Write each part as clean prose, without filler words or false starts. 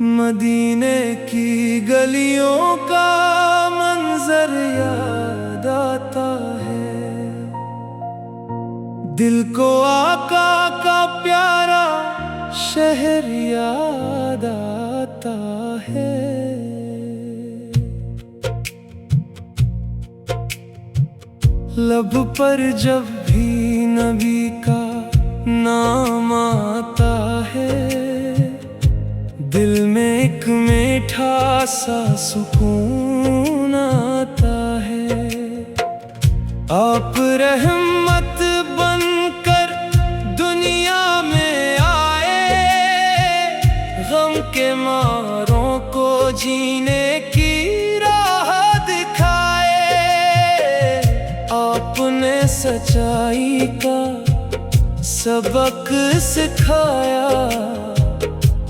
मदीने की गलियों का मंजर याद आता है, दिल को आका का प्यारा शहर याद आता है। लब पर जब भी नबी का नाम आता है, दिल में एक मीठा सा सुकून आता है। आप रहमत बनकर दुनिया में आए, गम के मारों को जीने की राह दिखाए। आपने सच्चाई का सबक सिखाया,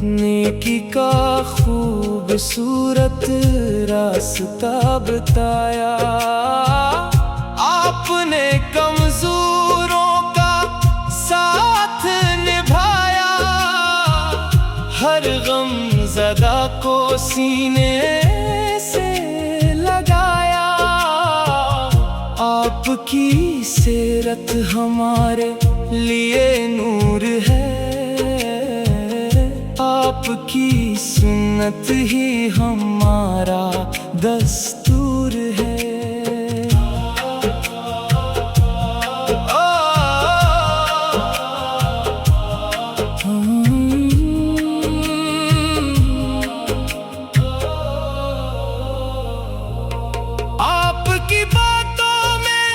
नेकी का खूबसूरत रास्ता बताया। आपने कमजोरों का साथ निभाया, हर गमज़दा को सीने से लगाया। आपकी सीरत हमारे लिए नूर है, आपकी सुन्नत ही हमारा दस्तूर है। आपकी बातों में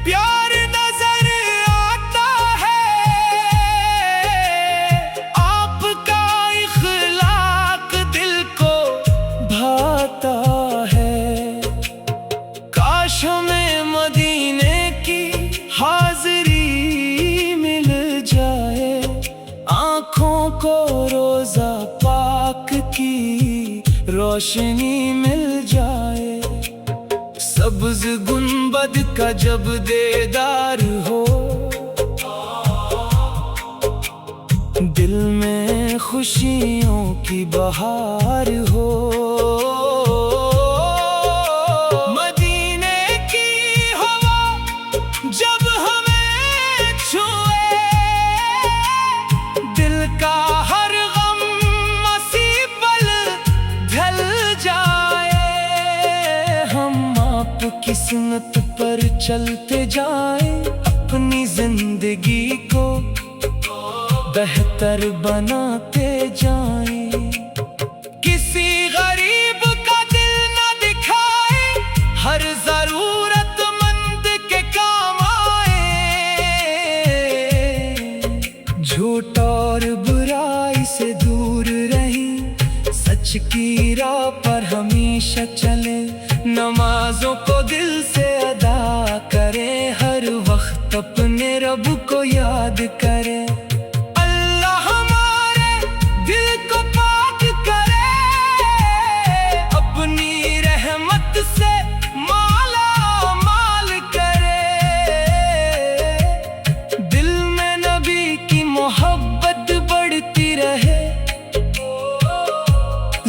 प्यार नजर आता है, आपका इखलाक दिल को भाता है। काश हमें मदीने की हाजिरी मिल जाए, आँखों को रोज़ा पाक की रोशनी मिल जाए। सब्ज़ गुंबद का जब दीदार हो, दिल में खुशियों की बहार हो। मदीने की हवा जब हमें छुए, दिल का हर गम मसी पल ढल जाए। हम आपकी सुन्नत पर चलते जाएं, अपनी जिंदगी को बेहतर बनाते जाएं। किसी गरीब का दिल न दिखाए, हर जरूरतमंद के काम आए। झूठ और बुराई से दूर रहें, सच की राह पर हमेशा चले। नमाजों को दिल से अदा करें, हर वक्त अपने रब को याद करें। अल्लाह हमारे दिल को पाक करे, अपनी रहमत से माला माल करे। दिल में नबी की मोहब्बत बढ़ती रहे,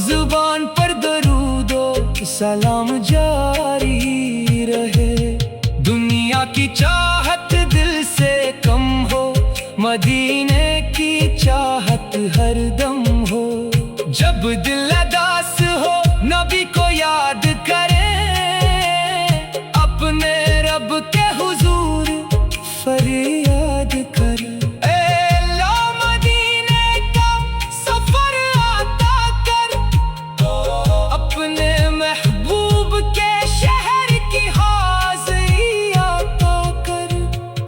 जुबान पर दरूदो सलाम जारी रहे। दुनिया की चाहत दिल से कम हो, मदीने की चाहत हर दम हो। जब दिल उदास हो, नबी को याद करें, अपने रब के हुजूर फरियाद करें।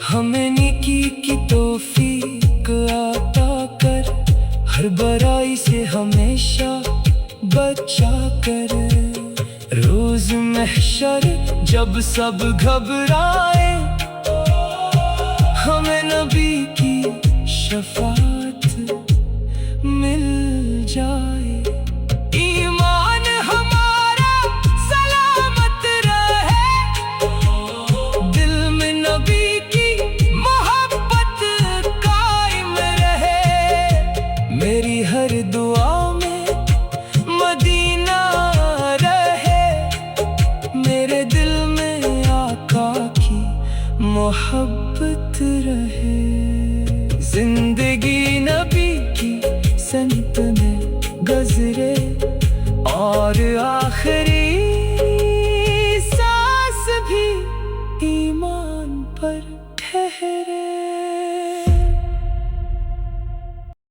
हमें नेकी की तौफीक अता कर, हर बुराई से हमेशा बचा कर। रोज महशर जब सब घबराए, हमें नबी की शफाअत मिल जाए। मोहब्बत रहे। जिंदगी नबी की संत में गुजरे और आखिरी